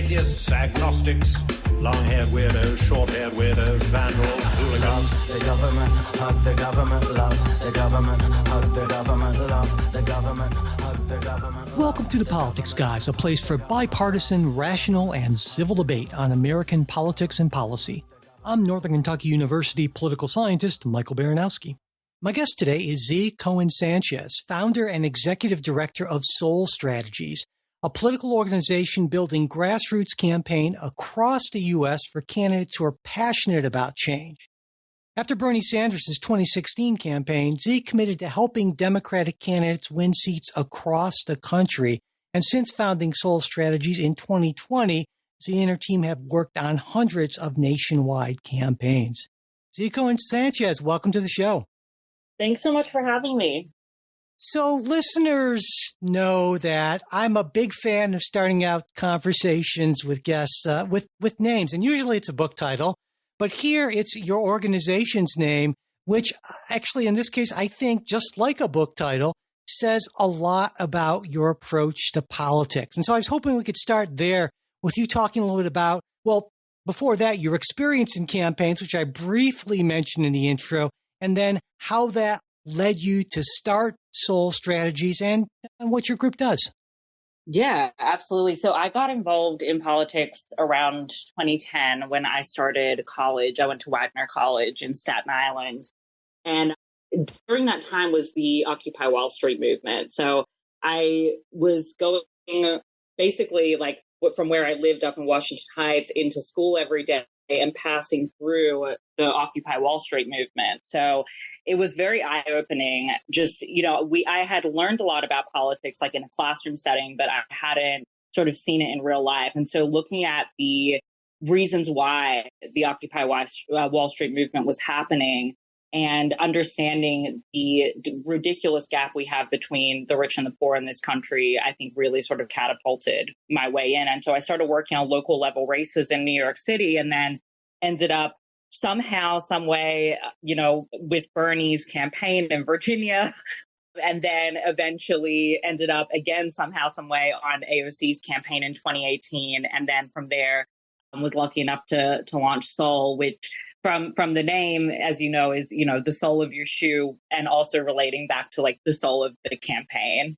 atheists, agnostics, long-haired weirdos, short-haired weirdos, vandals, hooligans. The government, hug the government, love the government, hug the government, love the government, hug the government. Welcome to The Politics Guys, a place for bipartisan, rational, and civil debate on American politics and policy. I'm Northern Kentucky University political scientist Michael Baranowski. My guest today is Z. Cohen-Sanchez, founder and executive director of Soul Strategies, a political organization building grassroots campaign across the U.S. for candidates who are passionate about change. After Bernie Sanders' 2016 campaign, Z committed to helping Democratic candidates win seats across the country. And since founding Soul Strategies in 2020, Z and her team have worked on hundreds of nationwide campaigns. Z. Cohen-Sanchez, welcome to the show. Thanks so much for having me. So listeners know that I'm a big fan of starting out conversations with guests with names, and usually it's a book title, but here it's your organization's name, which actually in this case, I think just like a book title, says a lot about your approach to politics. And so I was hoping we could start there with you talking a little bit about, well, before that, your experience in campaigns, which I briefly mentioned in the intro, and then how that led you to start Soul Strategies and what your group does. Yeah, absolutely. So I got involved in politics around 2010 when I started college. I went to Wagner College in Staten Island. And during that time was the Occupy Wall Street movement. So I was going basically like from where I lived up in Washington Heights into school every day and passing through the Occupy Wall Street movement. So it was very eye-opening. Just, I had learned a lot about politics, like in a classroom setting, but I hadn't sort of seen it in real life. And so looking at the reasons why the Occupy Wall Street movement was happening and understanding the ridiculous gap we have between the rich and the poor in this country, I think really sort of catapulted my way in. And so I started working on local level races in New York City and then ended up somehow, some way, with Bernie's campaign in Virginia, and then eventually ended up again, somehow, some way on AOC's campaign in 2018. And then from there, was lucky enough to launch Soul, which from the name, as you know, is, the sole of your shoe, and also relating back to like the soul of the campaign.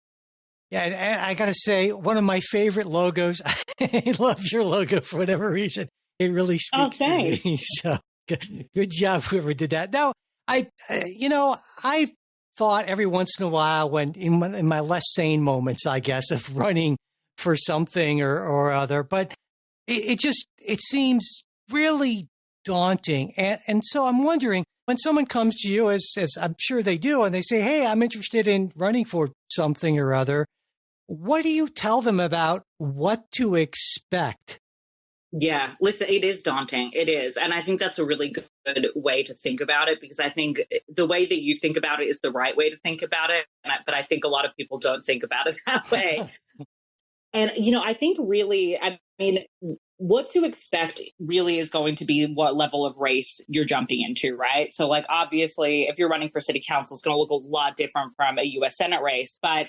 Yeah, and I got to say, one of my favorite logos, I love your logo for whatever reason. It really speaks to me. So good job, whoever did that. Now, I thought every once in a while when in my less sane moments, I guess, of running for something or other, but it seems really daunting. And so I'm wondering, when someone comes to you, as I'm sure they do, and they say, hey, I'm interested in running for something or other, what do you tell them about what to expect? Yeah, listen, it is daunting. It is. And I think that's a really good way to think about it, because I think the way that you think about it is the right way to think about it. But I think a lot of people don't think about it that way. And, I think really, what to expect really is going to be what level of race you're jumping into, right? So like, obviously, if you're running for city council, it's going to look a lot different from a U.S. Senate race. But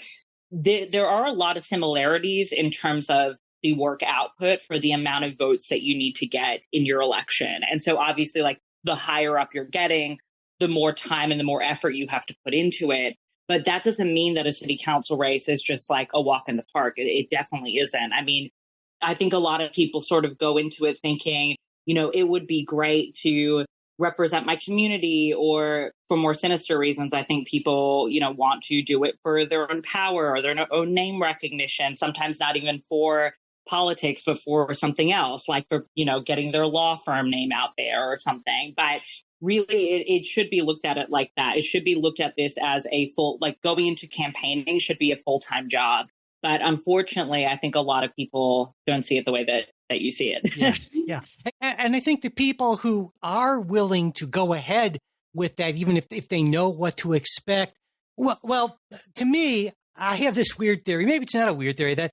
there are a lot of similarities in terms of the work output for the amount of votes that you need to get in your election. And so obviously, like, the higher up you're getting, the more time and the more effort you have to put into it. But that doesn't mean that a city council race is just like a walk in the park. It definitely isn't. I think a lot of people sort of go into it thinking, it would be great to represent my community, or for more sinister reasons, I think people, want to do it for their own power or their own name recognition, sometimes not even for politics, but for something else, like for, getting their law firm name out there or something. But really, it should be looked at it like that. It should be looked at this as a full, like going into campaigning should be a full-time job. But unfortunately, I think a lot of people don't see it the way that you see it. Yes. And I think the people who are willing to go ahead with that, even if they know what to expect, well, to me, I have this weird theory. Maybe it's not a weird theory, that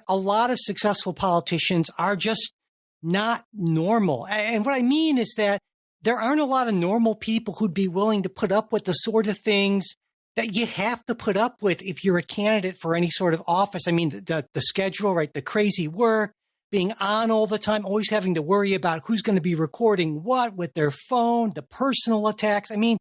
a lot of successful politicians are just not normal. And what I mean is that there aren't a lot of normal people who'd be willing to put up with the sort of things that you have to put up with if you're a candidate for any sort of office. The schedule, right? The crazy work, being on all the time, always having to worry about who's going to be recording what with their phone, the personal attacks. I mean,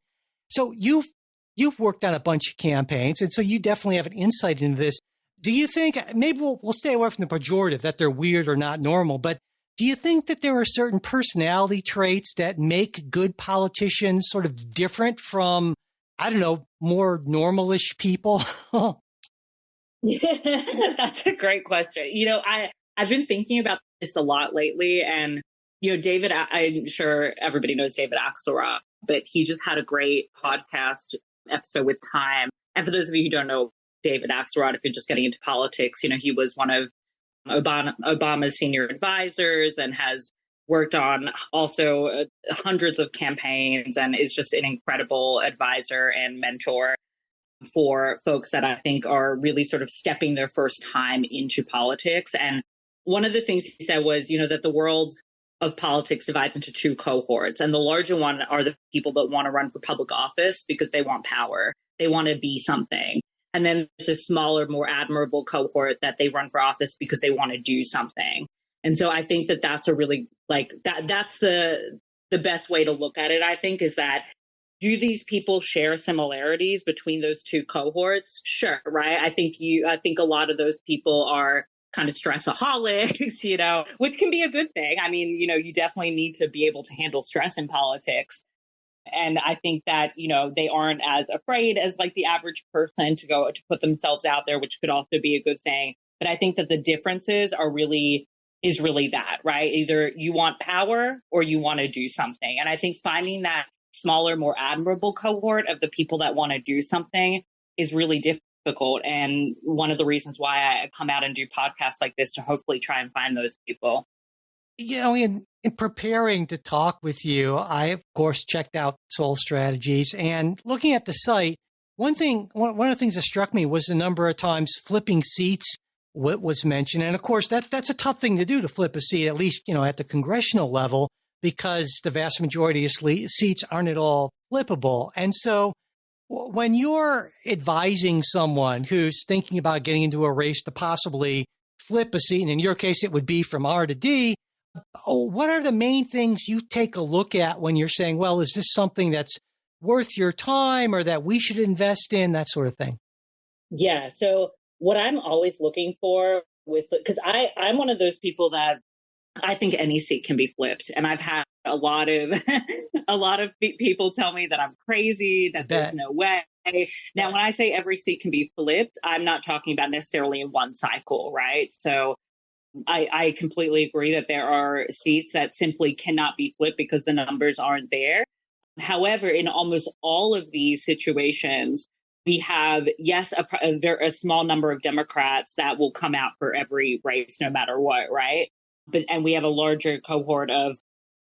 so you've worked on a bunch of campaigns, and so you definitely have an insight into this. Do you think, maybe we'll stay away from the pejorative that they're weird or not normal, but do you think that there are certain personality traits that make good politicians sort of different from, I don't know, more normalish people? That's a great question. I've been thinking about this a lot lately, and David, I'm sure everybody knows David Axelrod, but he just had a great podcast episode with Time. And for those of you who don't know David Axelrod, if you're just getting into politics, he was one of Obama's senior advisors and has worked on also hundreds of campaigns and is just an incredible advisor and mentor for folks that I think are really sort of stepping their first time into politics. And one of the things he said was, that the world of politics divides into two cohorts. And the larger one are the people that want to run for public office because they want power. They want to be something. And then there's a smaller, more admirable cohort that they run for office because they want to do something. And so I think that that's a really that's the best way to look at it, I think, is that do these people share similarities between those two cohorts? Sure, right? I think a lot of those people are kind of stressaholics, which can be a good thing. I mean, you definitely need to be able to handle stress in politics. And I think that, they aren't as afraid as like the average person to put themselves out there, which could also be a good thing. But I think that the differences is really that, right? Either you want power or you want to do something. And I think finding that smaller, more admirable cohort of the people that want to do something is really difficult. And one of the reasons why I come out and do podcasts like this to hopefully try and find those people. In preparing to talk with you, I, of course, checked out Soul Strategies, and looking at the site, one of the things that struck me was the number of times flipping seats was mentioned. And of course, that's a tough thing to do, to flip a seat, at least, at the congressional level, because the vast majority of seats aren't at all flippable. And so when you're advising someone who's thinking about getting into a race to possibly flip a seat, and in your case, it would be from R to D, what are the main things you take a look at when you're saying, well, is this something that's worth your time or that we should invest in, that sort of thing? Yeah. So what I'm always looking for because I'm one of those people that I think any seat can be flipped. And I've had a lot of people tell me that I'm crazy, that there's no way. Now, when I say every seat can be flipped, I'm not talking about necessarily in one cycle, right? So I completely agree that there are seats that simply cannot be flipped because the numbers aren't there. However, in almost all of these situations, we have, yes, a small number of Democrats that will come out for every race, no matter what, right? And we have a larger cohort of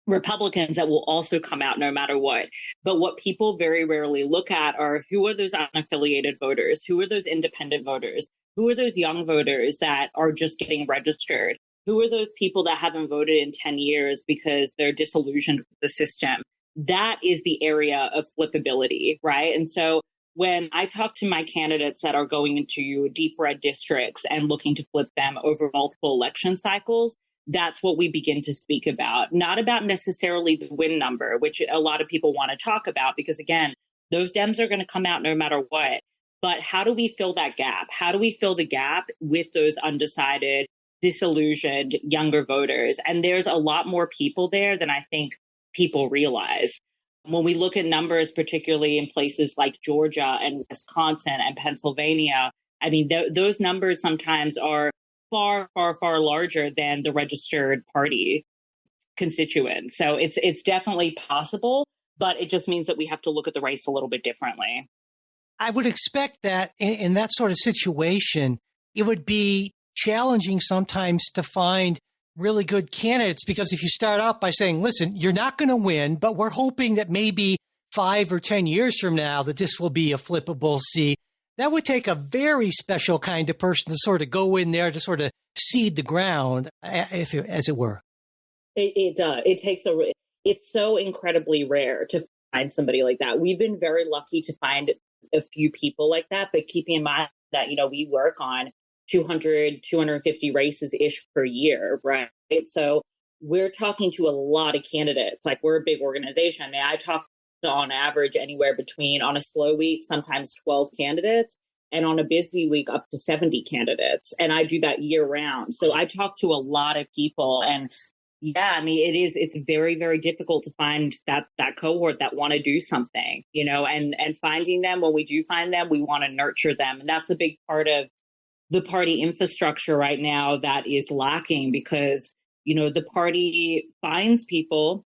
Republicans that will also come out no matter what. But what people very rarely look at are who are those unaffiliated voters? Who are those independent voters? Who are those young voters that are just getting registered? Who are those people that haven't voted in 10 years because they're disillusioned with the system? That is the area of flippability, right? And so when I talk to my candidates that are going into deep red districts and looking to flip them over multiple election cycles, that's what we begin to speak about, not about necessarily the win number, which a lot of people want to talk about, because again, those Dems are going to come out no matter what. But how do we fill that gap? How do we fill the gap with those undecided, disillusioned younger voters? And there's a lot more people there than I think people realize. When we look at numbers, particularly in places like Georgia and Wisconsin and Pennsylvania, I mean, those numbers sometimes are far, far, far larger than the registered party constituents. So it's definitely possible, but it just means that we have to look at the race a little bit differently. I would expect that in that sort of situation, it would be challenging sometimes to find really good candidates, because if you start out by saying, listen, you're not going to win, but we're hoping that maybe 5 or 10 years from now that this will be a flippable seat, that would take a very special kind of person to sort of go in there to sort of seed the ground, as it were. It does. It's so incredibly rare to find somebody like that. We've been very lucky to find a few people like that, but keeping in mind that, we work on 200, 250 races ish per year, right? So we're talking to a lot of candidates. Like, we're a big organization. I mean, I talk to, on average, anywhere between, on a slow week, sometimes 12 candidates, and on a busy week, up to 70 candidates. And I do that year round. So I talk to a lot of people. And yeah, I mean, it's very, very difficult to find that cohort that want to do something, you know, and finding them, when we do find them, we want to nurture them. And that's a big part of the party infrastructure right now that is lacking, because, you know, the party finds people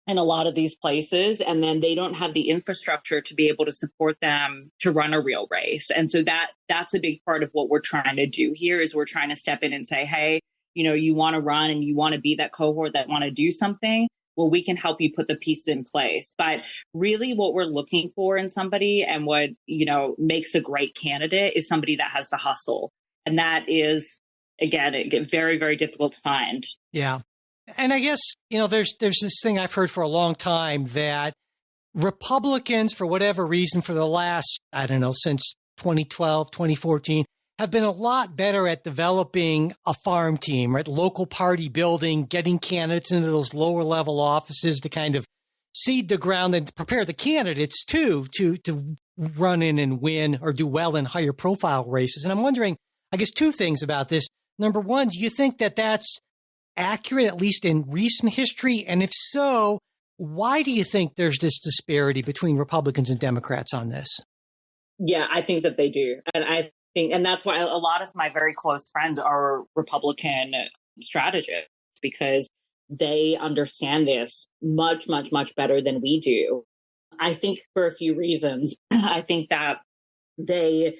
in a lot of these places, and then they don't have the infrastructure to be able to support them to run a real race. And so that's a big part of what we're trying to do here, is we're trying to step in and say, hey, you know, you want to run and you want to be that cohort that want to do something, well, we can help you put the pieces in place. But really what we're looking for in somebody, and what, you know, makes a great candidate, is somebody that has the hustle. And that is, again, very, very difficult to find. Yeah. And I guess, you know, there's this thing I've heard for a long time, that Republicans, for whatever reason, for the last, I don't know, since 2012, 2014, have been a lot better at developing a farm team, right? Local party building, getting candidates into those lower level offices to kind of seed the ground and prepare the candidates to run in and win or do well in higher profile races. And I'm wondering, I guess, two things about this. Number one, do you think that that's accurate, at least in recent history? And if so, why do you think there's this disparity between Republicans and Democrats on this? Yeah, I think that they do. And that's why a lot of my very close friends are Republican strategists, because they understand this much, much, much better than we do. I think for a few reasons. I think that they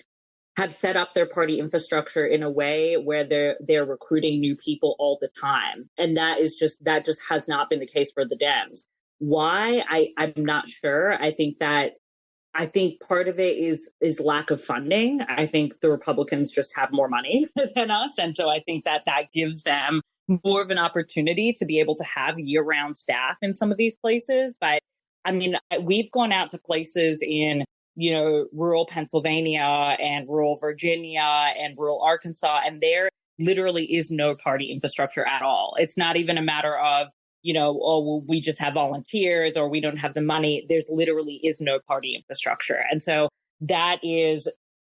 have set up their party infrastructure in a way where they're recruiting new people all the time. And that just has not been the case for the Dems. Why? I'm not sure. I think part of it is lack of funding. I think the Republicans just have more money than us. And so I think that gives them more of an opportunity to be able to have year-round staff in some of these places. But I mean, we've gone out to places in, you know, rural Pennsylvania and rural Virginia and rural Arkansas, and there literally is no party infrastructure at all. It's not even a matter of, you know, oh, well, we just have volunteers or we don't have the money. There's literally is no party infrastructure. And so that is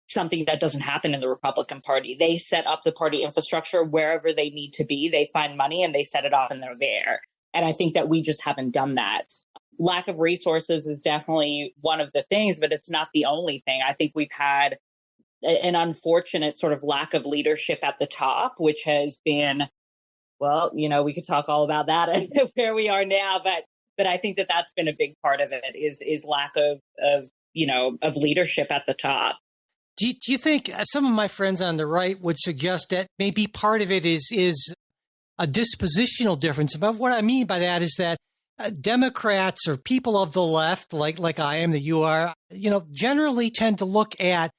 something that doesn't happen in the Republican Party. They set up the party infrastructure wherever they need to be. They find money and they set it up and they're there. And I think that we just haven't done that. Lack of resources is definitely one of the things, but it's not the only thing. I think we've had an unfortunate sort of lack of leadership at the top, which has been, well, you know, we could talk all about that and where we are now, but I think that that's been a big part of it is lack of leadership at the top. Do you think some of my friends on the right would suggest that maybe part of it is a dispositional difference? But what I mean by that is that Democrats or people of the left, like I am, that you are, you know, generally tend to look at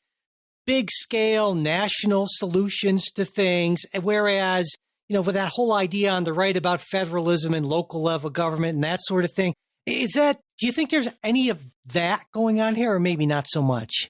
big scale national solutions to things, whereas, you know, with that whole idea on the right about federalism and local level government and that sort of thing, do you think there's any of that going on here, or maybe not so much?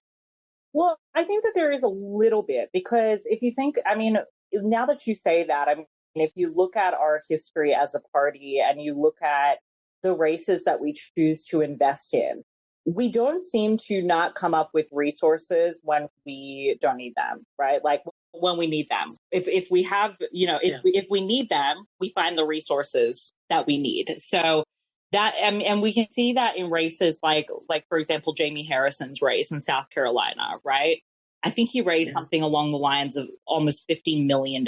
Well, I think that there is a little bit, because if you think, I mean, now that you say that, I mean, if you look at our history as a party and you look at the races that we choose to invest in, we don't seem to not come up with resources when we don't need them, right? Like when we need them. If we have, you know, if we need them, we find the resources that we need. So that, and we can see that in races like for example, Jamie Harrison's race in South Carolina, right? I think he raised something along the lines of almost $50 million.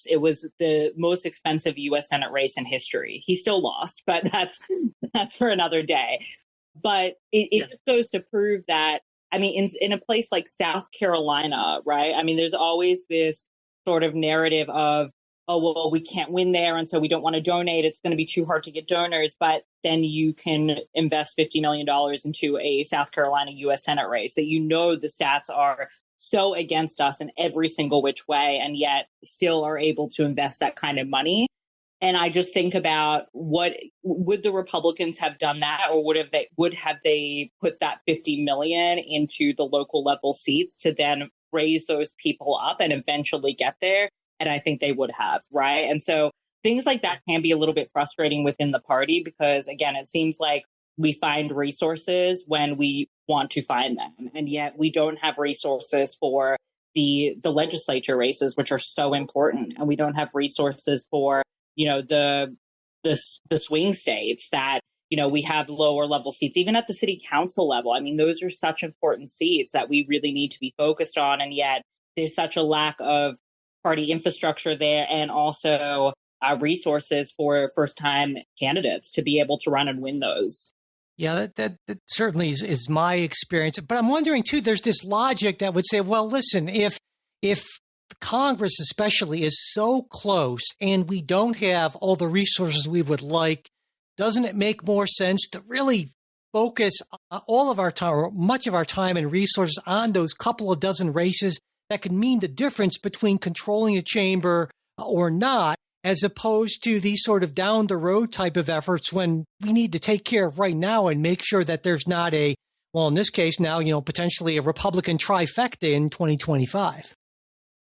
It was the most expensive U.S. Senate race in history. He still lost, but that's for another day. But it just goes to prove that, I mean, in a place like South Carolina, right? I mean, there's always this sort of narrative of, oh, well, we can't win there, and so we don't want to donate. It's going to be too hard to get donors. But then you can invest $50 million into a South Carolina U.S. Senate race that, you know, the stats are so against us in every single which way, and yet still are able to invest that kind of money. And I just think about, what would the Republicans have done that, or would have they put that $50 million into the local level seats to then raise those people up and eventually get there. And I think they would have, right? And so things like that can be a little bit frustrating within the party because, again, it seems like we find resources when we want to find them. And yet we don't have resources for the legislature races, which are so important. And we don't have resources for, the swing states that, we have lower level seats, even at the city council level. I mean, those are such important seats that we really need to be focused on. And yet there's such a lack of party infrastructure there and also resources for first time candidates to be able to run and win those. Yeah, that certainly is my experience. But I'm wondering, too, there's this logic that would say, well, listen, if Congress especially is so close and we don't have all the resources we would like, doesn't it make more sense to really focus all of our time, or much of our time and resources on those couple of dozen races that could mean the difference between controlling a chamber or not, as opposed to these sort of down the road type of efforts when we need to take care of right now and make sure that there's not in this case now, potentially a Republican trifecta in 2025.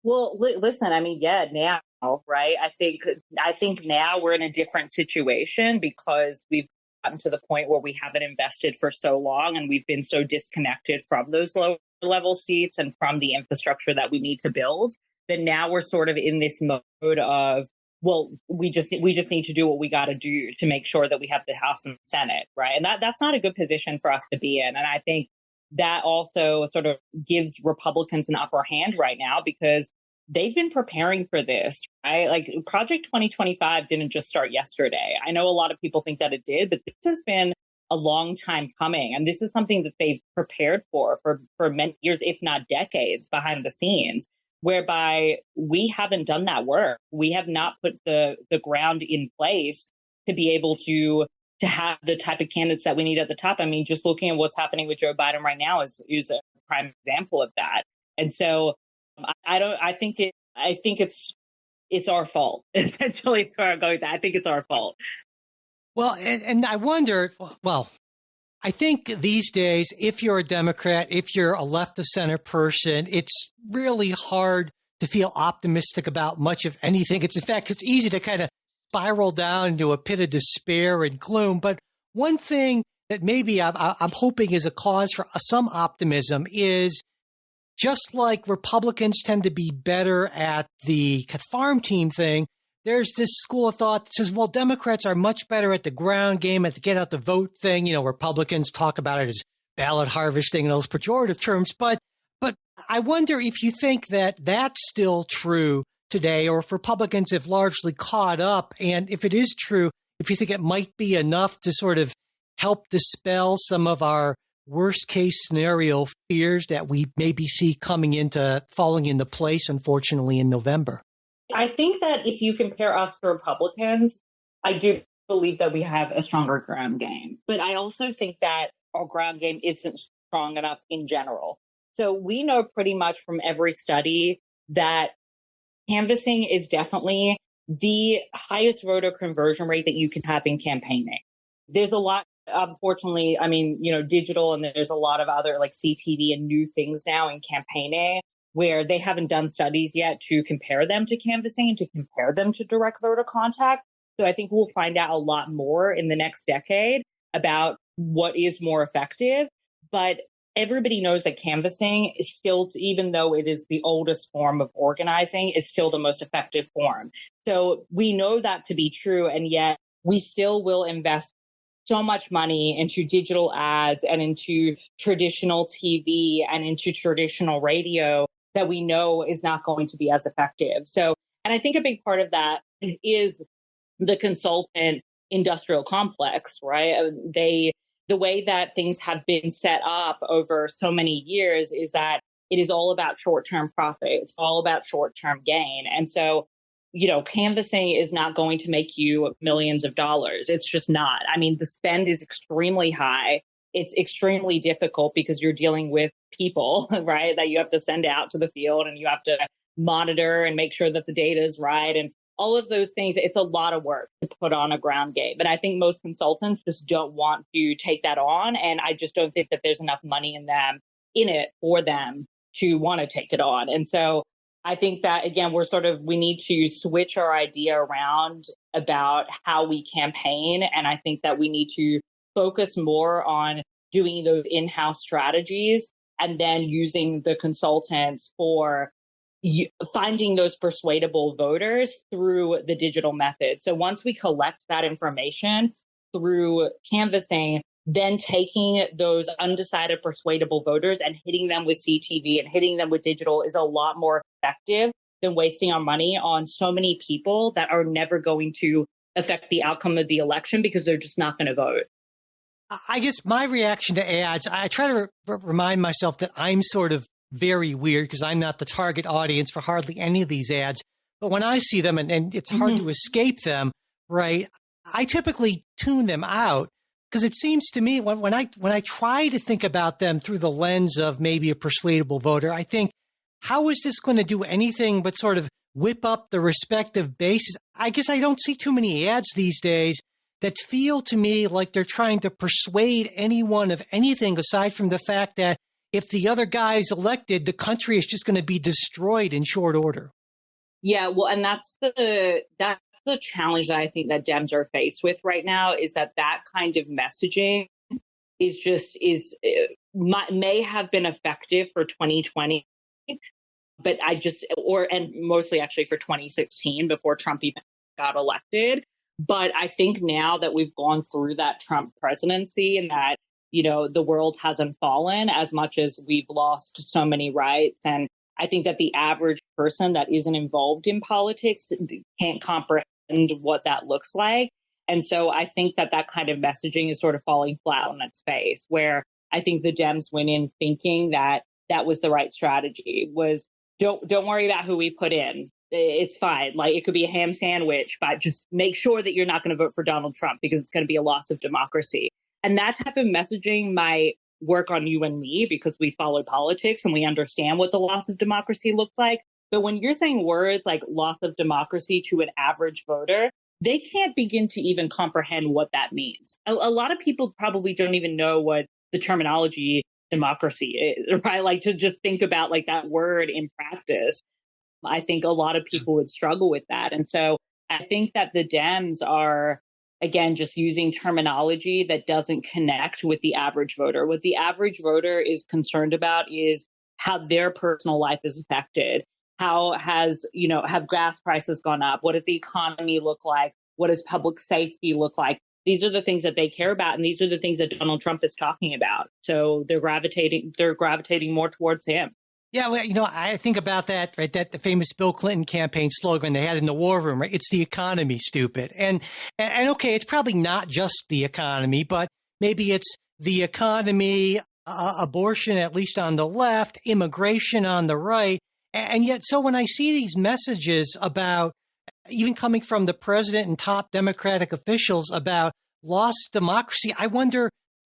Well, listen, I mean, yeah, now, right? I think now we're in a different situation because we've gotten to the point where we haven't invested for so long and we've been so disconnected from those low level seats and from the infrastructure that we need to build that now we're sort of in this mode of, well, we just need to do what we got to do to make sure that we have the House and Senate, right? And that's not a good position for us to be in. And I think that also sort of gives Republicans an upper hand right now because they've been preparing for this, right? Like Project 2025 didn't just start yesterday. I know a lot of people think that it did, but this has been a long time coming. And this is something that they've prepared for many years, if not decades behind the scenes, whereby we haven't done that work. We have not put the ground in place to be able to have the type of candidates that we need at the top. I mean, just looking at what's happening with Joe Biden right now is a prime example of that. And so I think it's our fault. Essentially, where I'm going with that. I think it's our fault. Well, and I wonder, I think these days, if you're a Democrat, if you're a left of center person, it's really hard to feel optimistic about much of anything. In fact, it's easy to kind of spiral down into a pit of despair and gloom. But one thing that maybe I'm hoping is a cause for some optimism is just like Republicans tend to be better at the farm team thing, there's this school of thought that says, well, Democrats are much better at the ground game, at the get out the vote thing. Republicans talk about it as ballot harvesting and those pejorative terms. But I wonder if you think that that's still true today, or if Republicans have largely caught up. And if it is true, if you think it might be enough to sort of help dispel some of our worst case scenario fears that we maybe see falling into place, unfortunately, in November. I think that if you compare us to Republicans, I do believe that we have a stronger ground game. But I also think that our ground game isn't strong enough in general. So we know pretty much from every study that canvassing is definitely the highest voter conversion rate that you can have in campaigning. There's a lot, unfortunately, digital, and there's a lot of other like CTV and new things now in campaigning where they haven't done studies yet to compare them to canvassing and to compare them to direct voter contact. So I think we'll find out a lot more in the next decade about what is more effective. But everybody knows that canvassing is still, even though it is the oldest form of organizing, is still the most effective form. So we know that to be true, and yet we still will invest so much money into digital ads and into traditional TV and into traditional radio that we know is not going to be as effective. So, and I think a big part of that is the consultant industrial complex, right? The way that things have been set up over so many years is that it is all about short-term profit. It's all about short-term gain. And so, canvassing is not going to make you millions of dollars. It's just not. I mean, the spend is extremely high. It's extremely difficult because you're dealing with people, right, that you have to send out to the field and you have to monitor and make sure that the data is right. And all of those things, it's a lot of work to put on a ground game. But I think most consultants just don't want to take that on. And I just don't think that there's enough money in it for them to want to take it on. And so I think that, again, we need to switch our idea around about how we campaign. And I think that we need to focus more on doing those in-house strategies and then using the consultants for finding those persuadable voters through the digital method. So once we collect that information through canvassing, then taking those undecided persuadable voters and hitting them with CTV and hitting them with digital is a lot more effective than wasting our money on so many people that are never going to affect the outcome of the election because they're just not going to vote. I guess my reaction to ads, I try to remind myself that I'm sort of very weird because I'm not the target audience for hardly any of these ads. But when I see them and it's hard to escape them, right, I typically tune them out because it seems to me when I try to think about them through the lens of maybe a persuadable voter, I think, how is this going to do anything but sort of whip up the respective bases? I guess I don't see too many ads these days that feel to me like they're trying to persuade anyone of anything aside from the fact that if the other guy is elected, the country is just going to be destroyed in short order. Yeah, well, and that's the challenge that I think that Dems are faced with right now is that kind of messaging may have been effective for 2020, but and mostly actually for 2016 before Trump even got elected. But I think now that we've gone through that Trump presidency and that, the world hasn't fallen as much as we've lost so many rights. And I think that the average person that isn't involved in politics can't comprehend what that looks like. And so I think that kind of messaging is sort of falling flat on its face, where I think the Dems went in thinking that was the right strategy was don't worry about who we put in. It's fine. Like, it could be a ham sandwich, but just make sure that you're not going to vote for Donald Trump because it's going to be a loss of democracy. And that type of messaging might work on you and me because we follow politics and we understand what the loss of democracy looks like. But when you're saying words like loss of democracy to an average voter, they can't begin to even comprehend what that means. A lot of people probably don't even know what the terminology democracy is, right? Like, to just think about like that word in practice. I think a lot of people would struggle with that. And so I think that the Dems are, again, just using terminology that doesn't connect with the average voter. What the average voter is concerned about is how their personal life is affected. How have gas prices gone up? What does the economy look like? What does public safety look like? These are the things that they care about. And these are the things that Donald Trump is talking about. So they're gravitating more towards him. Yeah, well, I think about that, right? That the famous Bill Clinton campaign slogan they had in the war room, right? It's the economy, stupid. And okay, it's probably not just the economy, but maybe it's the economy, abortion, at least on the left, immigration on the right. And yet, so when I see these messages about, even coming from the president and top Democratic officials about lost democracy, I wonder,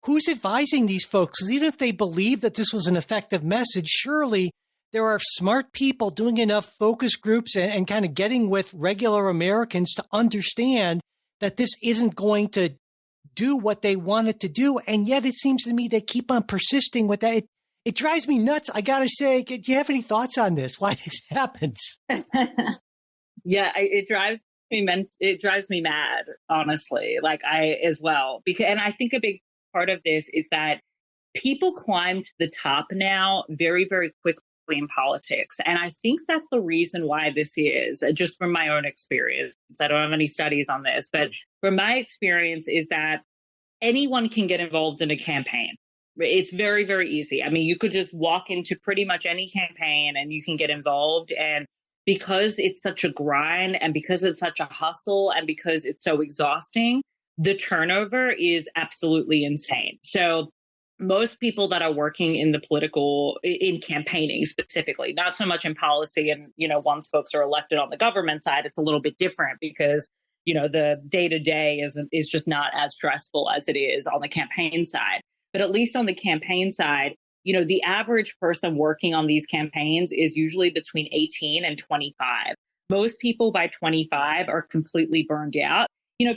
who's advising these folks? Even if they believe that this was an effective message, surely there are smart people doing enough focus groups and kind of getting with regular Americans to understand that this isn't going to do what they want it to do. And yet it seems to me they keep on persisting with that. It drives me nuts. I got to say, do you have any thoughts on this? Why this happens? Yeah, it drives me mad, honestly. Like, I as well, and I think a big part of this is that people climb to the top now very, very quickly in politics. And I think that's the reason why this is, just from my own experience. I don't have any studies on this, but from my experience is that anyone can get involved in a campaign. It's very, very easy. I mean, you could just walk into pretty much any campaign and you can get involved. And because it's such a grind and because it's such a hustle and because it's so exhausting, the turnover is absolutely insane. So most people that are working in in campaigning specifically, not so much in policy, and, once folks are elected on the government side, it's a little bit different because, the day-to-day is just not as stressful as it is on the campaign side. But at least on the campaign side, the average person working on these campaigns is usually between 18 and 25. Most people by 25 are completely burned out.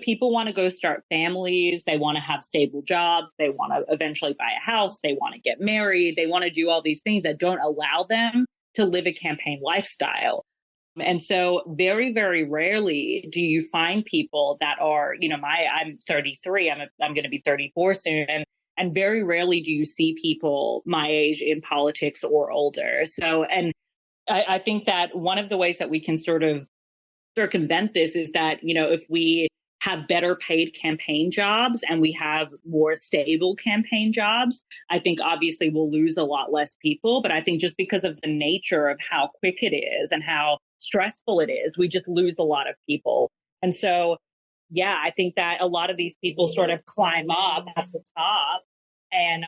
people want to go start families. They want to have stable jobs. They want to eventually buy a house. They want to get married. They want to do all these things that don't allow them to live a campaign lifestyle. And so very, very rarely do you find people that are, I'm 33, I'm going to be 34 soon. And very rarely do you see people my age in politics or older. So, and I think that one of the ways that we can sort of circumvent this is that, if we have better paid campaign jobs and we have more stable campaign jobs, I think obviously we'll lose a lot less people. But I think just because of the nature of how quick it is and how stressful it is, we just lose a lot of people. And so, yeah, I think that a lot of these people sort of climb up at the top and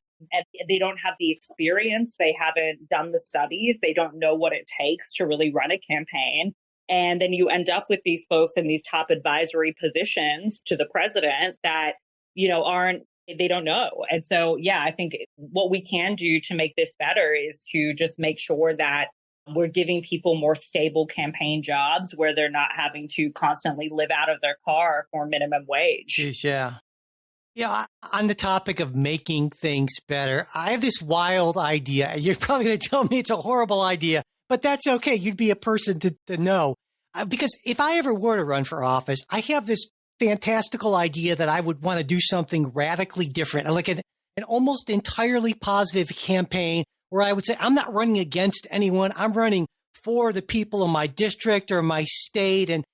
they don't have the experience. They haven't done the studies. They don't know what it takes to really run a campaign. And then you end up with these folks in these top advisory positions to the president that, they don't know. And so, yeah, I think what we can do to make this better is to just make sure that we're giving people more stable campaign jobs where they're not having to constantly live out of their car for minimum wage. Jeez, yeah. Yeah, on the topic of making things better, I have this wild idea. You're probably going to tell me it's a horrible idea, but that's okay. You'd be a person to know. Because if I ever were to run for office, I have this fantastical idea that I would want to do something radically different, like an almost entirely positive campaign where I would say, I'm not running against anyone. I'm running for the people of my district or my state. And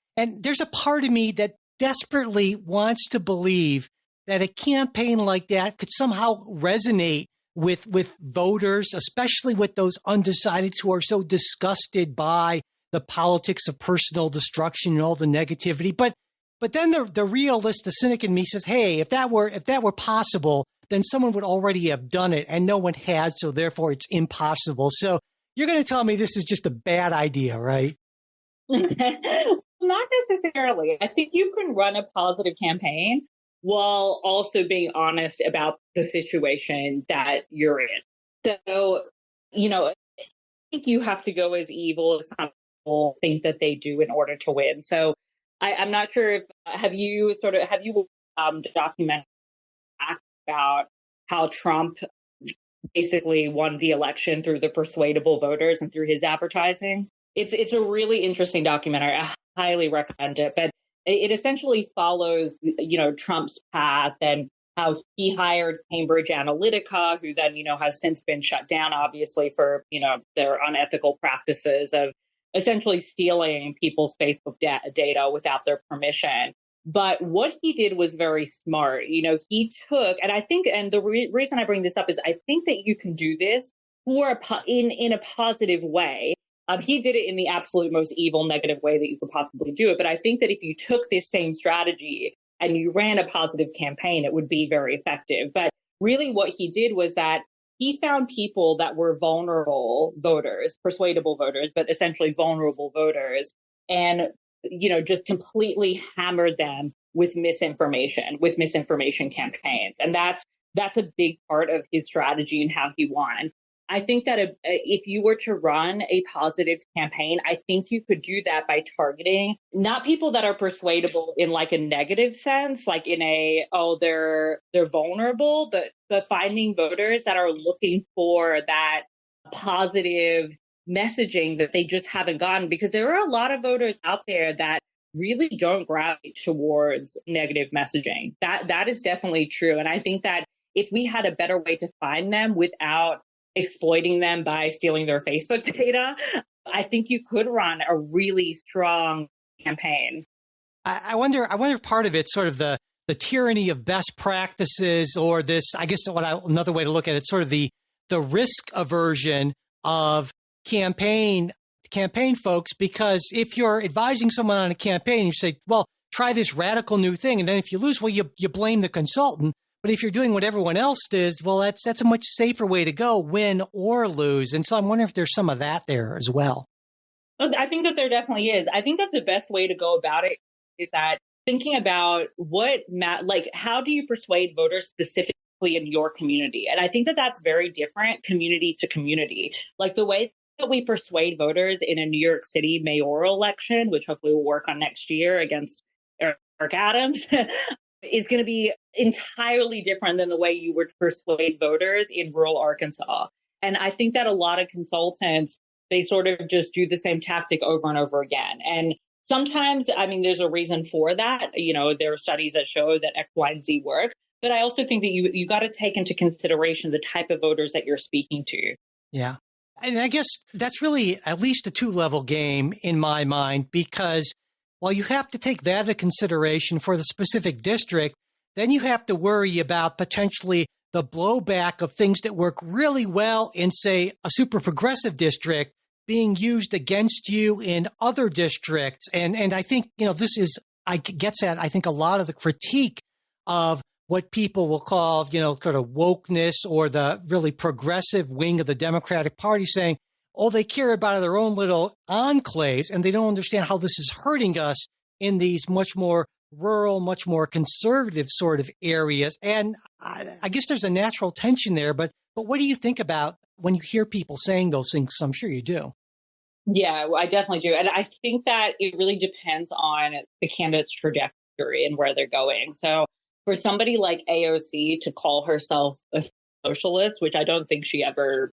there's a part of me that desperately wants to believe that a campaign like that could somehow resonate with voters, especially with those undecideds who are so disgusted by the politics of personal destruction and all the negativity. But then the realist, the cynic in me says, hey, if that were possible, then someone would already have done it, and no one has, so therefore it's impossible. So you're going to tell me this is just a bad idea, right? Not necessarily. I think you can run a positive campaign while also being honest about the situation that you're in. So, I think you have to go as evil as some people think that they do in order to win. So I'm not sure if, have you documented about how Trump basically won the election through the persuadable voters and through his advertising? It's a really interesting documentary. I highly recommend it. But it essentially follows, Trump's path and how he hired Cambridge Analytica, who then, has since been shut down, obviously, for, their unethical practices of essentially stealing people's Facebook data without their permission. But what he did was very smart. He took, and I think, and the reason I bring this up is I think that you can do this in a positive way. He did it in the absolute most evil, negative way that you could possibly do it. But I think that if you took this same strategy and you ran a positive campaign, it would be very effective. But really what he did was that he found people that were vulnerable voters, persuadable voters, but essentially vulnerable voters, and, just completely hammered them with misinformation campaigns. And that's a big part of his strategy and how he won. I think that if you were to run a positive campaign, I think you could do that by targeting not people that are persuadable in like a negative sense, like in they're vulnerable, but finding voters that are looking for that positive messaging that they just haven't gotten, because there are a lot of voters out there that really don't gravitate towards negative messaging. That is definitely true. And I think that if we had a better way to find them without exploiting them by stealing their Facebook data, I think you could run a really strong campaign. I wonder if part of it's sort of the tyranny of best practices, or this, I guess another way to look at it, sort of the risk aversion of campaign folks, because if you're advising someone on a campaign, you say, well, try this radical new thing. And then if you lose, well, you blame the consultant. But if you're doing what everyone else does, well, that's a much safer way to go, win or lose. And so I'm wondering if there's some of that there as well. I think that there definitely is. I think that the best way to go about it is that thinking about how do you persuade voters specifically in your community? And I think that that's very different community to community. Like the way that we persuade voters in a New York City mayoral election, which hopefully will work on next year against Eric Mark Adams is going to be entirely different than the way you would persuade voters in rural Arkansas. And I think that a lot of consultants, they sort of just do the same tactic over and over again. And sometimes, I mean, there's a reason for that. You know, there are studies that show that X, Y, and Z work. But I also think that you got to take into consideration the type of voters that you're speaking to. Yeah. And I guess that's really at least a two-level game in my mind, because while you have to take that into consideration for the specific district, then you have to worry about potentially the blowback of things that work really well in, say, a super progressive district being used against you in other districts. And I think, you know, gets at, I think, a lot of the critique of what people will call, you know, sort of wokeness, or the really progressive wing of the Democratic Party saying, oh, they care about their own little enclaves, and they don't understand how this is hurting us in these much more rural, much more conservative sort of areas. And I guess there's a natural tension there. But what do you think about when you hear people saying those things? I'm sure you do. Yeah, I definitely do. And I think that it really depends on the candidate's trajectory and where they're going. So for somebody like AOC to call herself a socialist, which I don't think she ever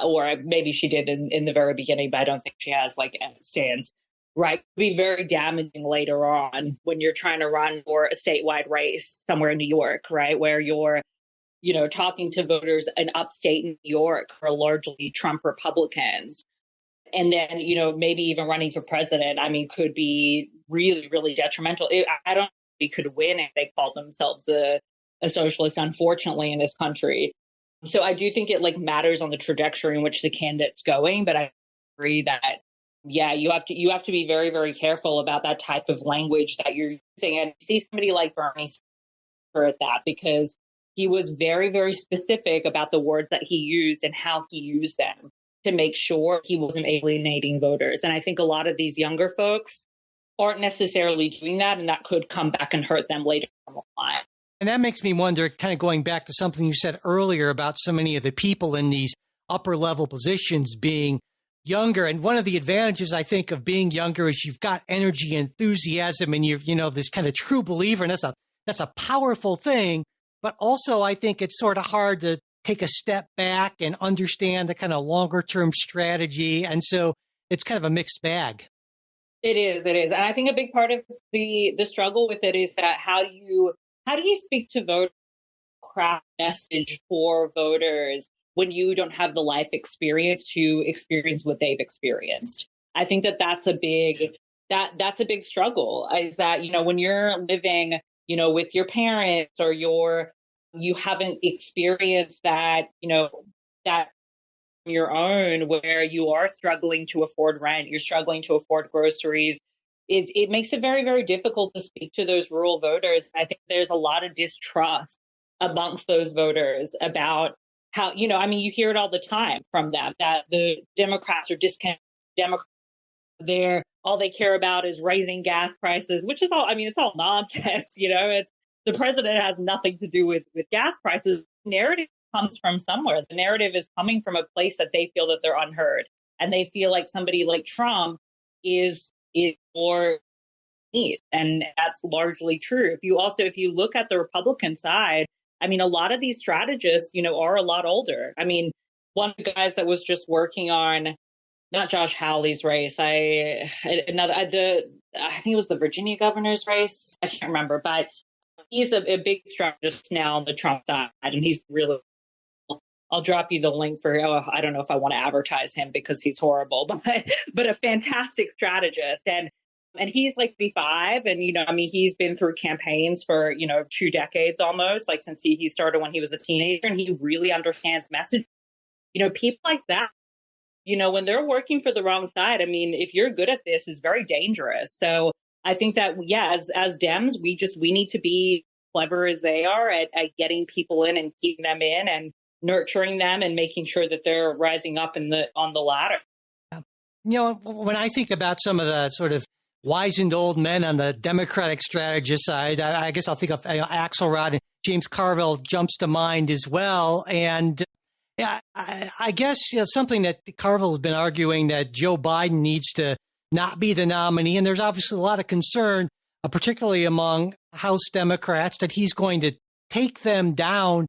or maybe she did in the very beginning, but I don't think she has like stance, right? Be very damaging later on when you're trying to run for a statewide race somewhere in New York, right? Where you're, you know, talking to voters in upstate New York who are largely Trump Republicans. And then, you know, maybe even running for president, I mean, could be really, really detrimental. I don't think we could win if they called themselves a socialist, unfortunately, in this country. So I do think it like matters on the trajectory in which the candidate's going. But I agree that, yeah, you have to be very, very careful about that type of language that you're using. And see somebody like Bernie for that, because he was very, very specific about the words that he used and how he used them to make sure he wasn't alienating voters. And I think a lot of these younger folks aren't necessarily doing that, and that could come back and hurt them later on the line. And that makes me wonder, kind of going back to something you said earlier about so many of the people in these upper level positions being younger. And one of the advantages, I think, of being younger is you've got energy, enthusiasm, and you're, you know, this kind of true believer. And that's a powerful thing. But also, I think it's sort of hard to take a step back and understand the kind of longer term strategy. And so it's kind of a mixed bag. It is. And I think a big part of the struggle with it is that how do you speak to voters, craft message for voters when you don't have the life experience to experience what they've experienced? I think that's a big struggle, is that, you know, when you're living, you know, with your parents, or you haven't experienced that, you know, that your own, where you are struggling to afford rent, you're struggling to afford groceries. It makes it very, very difficult to speak to those rural voters. I think there's a lot of distrust amongst those voters about how, you know, I mean, you hear it all the time from them that the Democrats are discounting Democrats. All they care about is raising gas prices, which is all, I mean, it's all nonsense. You know, the president has nothing to do with gas prices. The narrative comes from somewhere. The narrative is coming from a place that they feel that they're unheard, and they feel like somebody like Trump is more neat. And that's largely true. If you look at the Republican side, I mean, a lot of these strategists, you know, are a lot older. I mean, one of the guys that was just working on, not Josh Hawley's race, I think it was the Virginia governor's race. I can't remember, but he's a big strategist now on the Trump side, and he's really, I'll drop you the link for, I don't know if I want to advertise him because he's horrible, but a fantastic strategist. And he's like 55, and, you know, I mean, he's been through campaigns for, you know, 2 decades almost, like since he started when he was a teenager, and he really understands messaging. You know, people like that, you know, when they're working for the wrong side, I mean, if you're good at this, it's very dangerous. So I think that, yeah, as Dems, we need to be clever as they are at getting people in and keeping them in and nurturing them and making sure that they're rising up on the ladder. You know, when I think about some of the sort of wizened old men on the Democratic strategist side, I guess I'll think of Axelrod, and James Carville jumps to mind as well. And yeah, I guess, you know, something that Carville has been arguing, that Joe Biden needs to not be the nominee. And there's obviously a lot of concern particularly among House Democrats, that he's going to take them down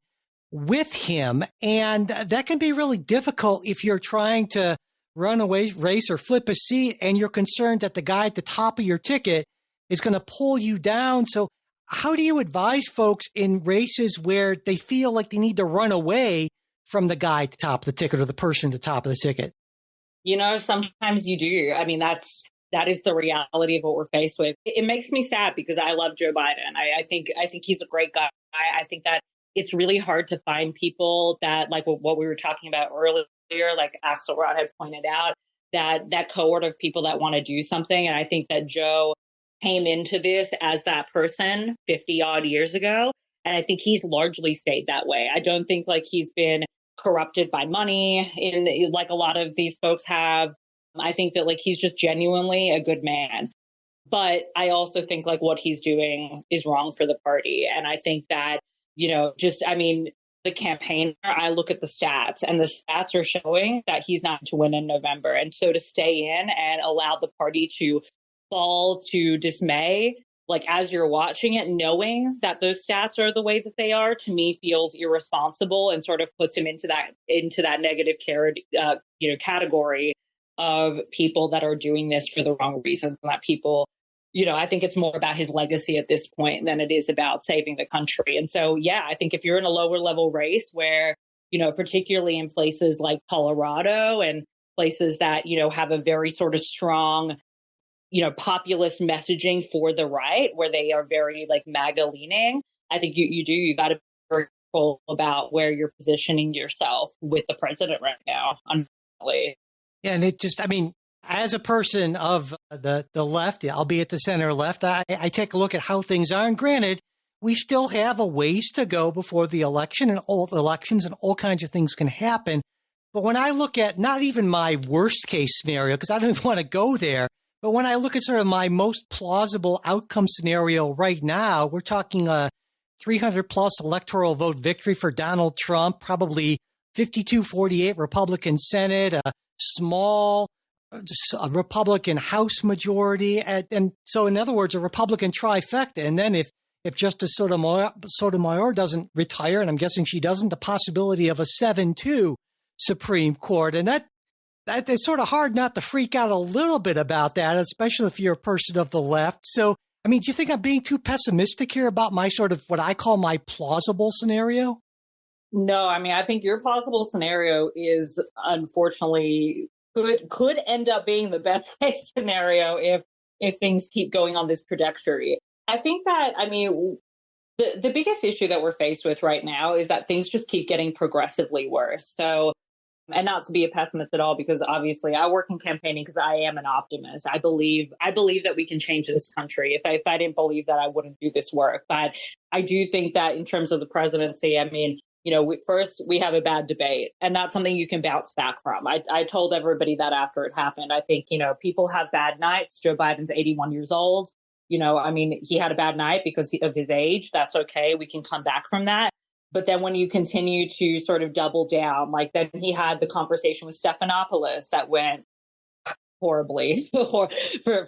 with him. And that can be really difficult if you're trying to run a race or flip a seat and you're concerned that the guy at the top of your ticket is going to pull you down. So how do you advise folks in races where they feel like they need to run away from the guy at the top of the ticket or the person at the top of the ticket? Sometimes you do. I mean, that is the reality of what we're faced with. It makes me sad because I love Joe Biden. I think he's a great guy. I think that it's really hard to find people that, like what we were talking about earlier, like Axelrod had pointed out, that cohort of people that want to do something. And I think that Joe came into this as that person 50 odd years ago. And I think he's largely stayed that way. I don't think like he's been corrupted by money like a lot of these folks have. I think that like he's just genuinely a good man. But I also think like what he's doing is wrong for the party. And I think that, the campaign, I look at the stats and the stats are showing that he's not to win in November. And so to stay in and allow the party to fall to dismay, like as you're watching it, knowing that those stats are the way that they are, to me feels irresponsible and sort of puts him into that negative category of people that are doing this for the wrong reasons, and that people, I think it's more about his legacy at this point than it is about saving the country. And so, yeah, I think if you're in a lower level race where, particularly in places like Colorado and places that, have a very sort of strong, populist messaging for the right, where they are very like MAGA leaning, I think you got to be very careful about where you're positioning yourself with the president right now, unfortunately. Yeah, and it just, as a person of the left, albeit the center left, I take a look at how things are. And granted, we still have a ways to go before the election, and all elections and all kinds of things can happen. But when I look at not even my worst case scenario, because I don't even want to go there, but when I look at sort of my most plausible outcome scenario right now, we're talking a 300 plus electoral vote victory for Donald Trump, probably 52-48 Republican Senate, a small Republican House majority. And so, in other words, a Republican trifecta. And then if Justice Sotomayor doesn't retire, and I'm guessing she doesn't, the possibility of a 7-2 Supreme Court. And that it's sort of hard not to freak out a little bit about that, especially if you're a person of the left. So, do you think I'm being too pessimistic here about my sort of what I call my plausible scenario? No, I think your plausible scenario is unfortunately could end up being the best case scenario if things keep going on this trajectory. I think that, the biggest issue that we're faced with right now is that things just keep getting progressively worse. So, and not to be a pessimist at all, because obviously I work in campaigning because I am an optimist. I believe that we can change this country. If I didn't believe that, I wouldn't do this work. But I do think that in terms of the presidency, first we have a bad debate, and that's something you can bounce back from. I told everybody that after it happened. I think, people have bad nights. Joe Biden's 81 years old. He had a bad night because of his age. That's okay. We can come back from that. But then when you continue to sort of double down, like then he had the conversation with Stephanopoulos that went horribly for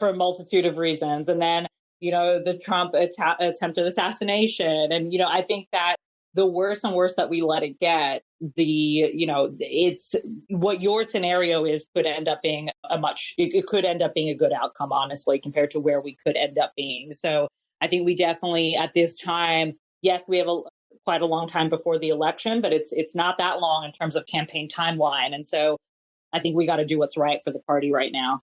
a multitude of reasons. And then, the Trump attempted assassination. And, I think that the worse and worse that we let it get, it's what your scenario is could end up being it could end up being a good outcome, honestly, compared to where we could end up being. So I think we definitely at this time, yes, we have quite a long time before the election, but it's not that long in terms of campaign timeline. And so I think we got to do what's right for the party right now.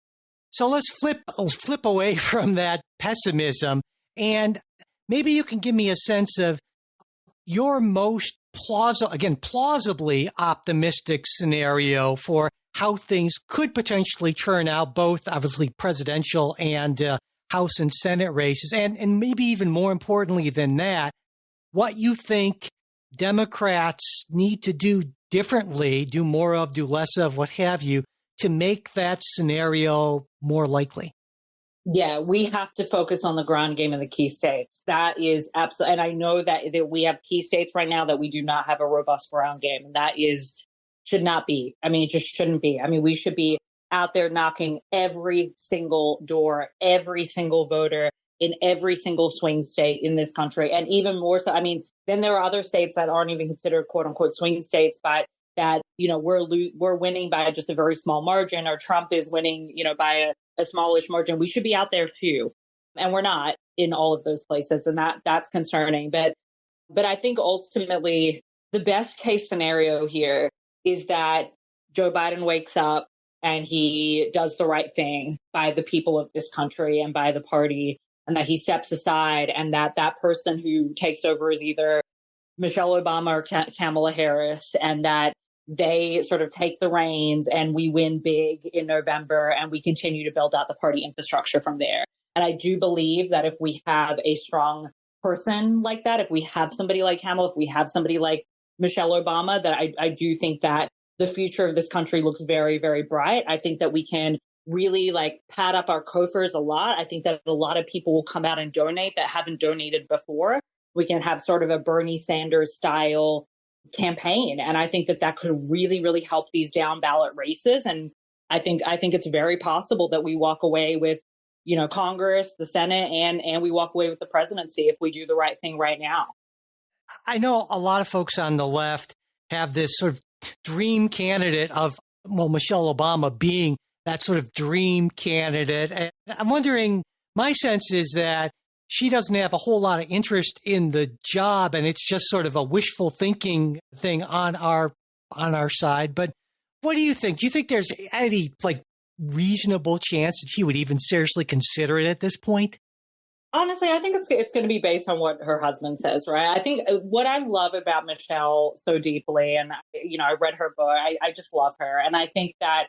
So let's flip away from that pessimism, and maybe you can give me a sense of your most plausibly optimistic scenario for how things could potentially turn out, both obviously presidential and House and Senate races, and maybe even more importantly than that, what you think Democrats need to do differently, do more of, do less of, what have you, to make that scenario more likely. Yeah, we have to focus on the ground game in the key states. That is absolutely, and I know that we have key states right now that we do not have a robust ground game, and that should not be. It just shouldn't be. We should be out there knocking every single door, every single voter, in every single swing state in this country. And even more so, I mean, then there are other states that aren't even considered quote unquote swing states, but that, we're winning by just a very small margin, or Trump is winning, by a smallish margin. We should be out there too. And we're not in all of those places. And that's concerning. But I think ultimately the best case scenario here is that Joe Biden wakes up and he does the right thing by the people of this country and by the party, and that he steps aside, and that person who takes over is either Michelle Obama or Kamala Harris, and that they sort of take the reins and we win big in November and we continue to build out the party infrastructure from there. And I do believe that if we have a strong person like that, if we have somebody like Kamala, if we have somebody like Michelle Obama, that I do think that the future of this country looks very, very bright. I think that we can really pad up our coffers a lot. I think that a lot of people will come out and donate that haven't donated before. We can have sort of a Bernie Sanders style campaign. And I think that could really, really help these down ballot races. And I think it's very possible that we walk away with, Congress, the Senate, and we walk away with the presidency if we do the right thing right now. I know a lot of folks on the left have this sort of dream candidate of, Michelle Obama being that sort of dream candidate. And I'm wondering, my sense is that she doesn't have a whole lot of interest in the job, and it's just sort of a wishful thinking thing on our side. But what do you think? Do you think there's any reasonable chance that she would even seriously consider it at this point? Honestly, I think it's going to be based on what her husband says, right? I think what I love about Michelle so deeply, and I read her book, I just love her, and I think that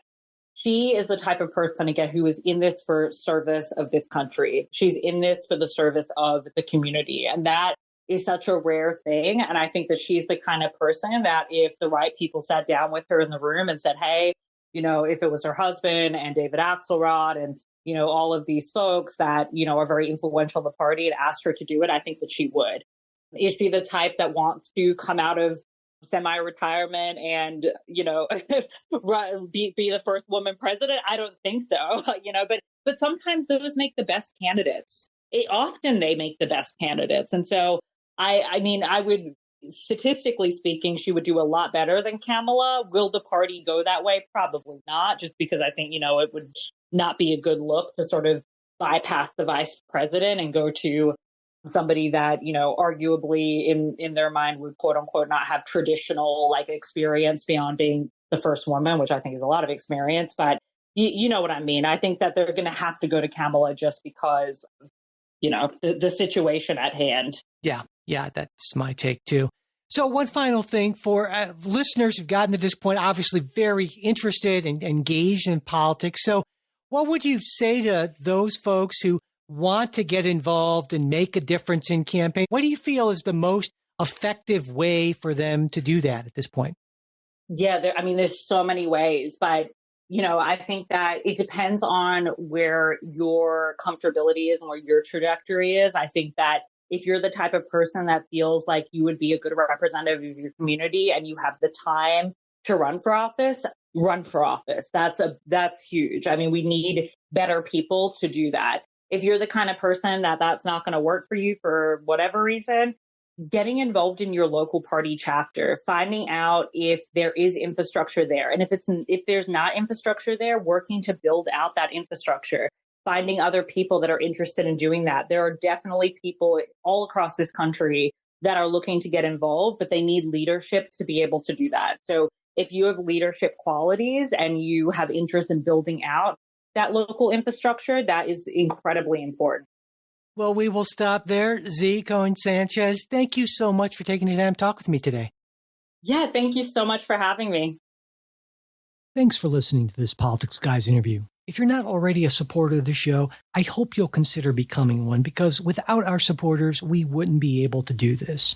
she is the type of person, again, who is in this for service of this country. She's in this for the service of the community. And that is such a rare thing. And I think that she's the kind of person that if the right people sat down with her in the room and said, hey, if it was her husband and David Axelrod and, all of these folks that, are very influential in the party and asked her to do it, I think that she would. Is she the type that wants to come out of semi-retirement and, be the first woman president? I don't think so, but sometimes those make the best candidates. Often they make the best candidates. And so I would, statistically speaking, she would do a lot better than Kamala. Will the party go that way? Probably not, just because I think, it would not be a good look to sort of bypass the vice president and go to somebody that, arguably in their mind would quote unquote not have traditional experience beyond being the first woman, which I think is a lot of experience. But you know what I mean? I think that they're going to have to go to Kamala just because, the situation at hand. Yeah, that's my take too. So one final thing for listeners who've gotten to this point, obviously very interested and engaged in politics. So what would you say to those folks who want to get involved and make a difference in campaign? What do you feel is the most effective way for them to do that at this point? Yeah, there's so many ways, but, I think that it depends on where your comfortability is and where your trajectory is. I think that if you're the type of person that feels like you would be a good representative of your community and you have the time to run for office, run for office. That's huge. We need better people to do that. If you're the kind of person that's not going to work for you for whatever reason, getting involved in your local party chapter, finding out if there is infrastructure there. And if there's not infrastructure there, working to build out that infrastructure, finding other people that are interested in doing that. There are definitely people all across this country that are looking to get involved, but they need leadership to be able to do that. So if you have leadership qualities and you have interest in building out that local infrastructure, that is incredibly important. Well, we will stop there. Z. Cohen Sanchez, thank you so much for taking the time to talk with me today. Yeah, thank you so much for having me. Thanks for listening to this Politics Guys interview. If you're not already a supporter of the show, I hope you'll consider becoming one, because without our supporters, we wouldn't be able to do this.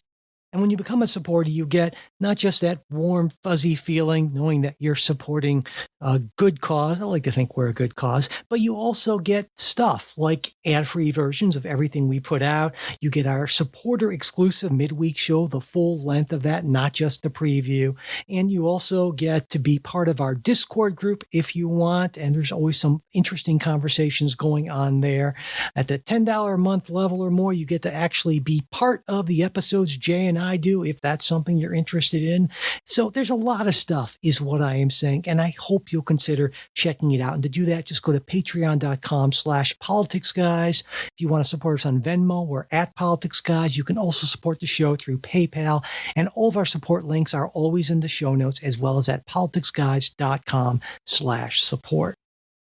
And when you become a supporter, you get not just that warm, fuzzy feeling knowing that you're supporting a good cause. I like to think we're a good cause, but you also get stuff like ad-free versions of everything we put out. You get our supporter exclusive midweek show, the full length of that, not just the preview. And you also get to be part of our Discord group if you want. And there's always some interesting conversations going on there. At the $10 a month level or more, you get to actually be part of the episodes Jay and I do, if that's something you're interested in. So there's a lot of stuff is what I am saying. And I hope you'll consider checking it out. And to do that, just go to patreon.com/politicsguys. If you want to support us on Venmo, we're at Politics Guys. You can also support the show through PayPal. And all of our support links are always in the show notes, as well as at politicsguys.com/support.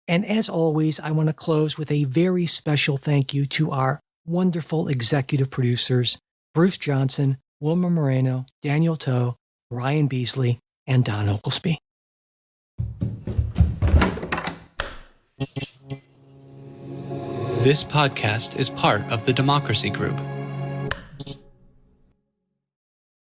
And as always, I want to close with a very special thank you to our wonderful executive producers, Bruce Johnson, Wilma Moreno, Daniel Toe, Ryan Beasley, and Don Oglesby. This podcast is part of the Democracy Group,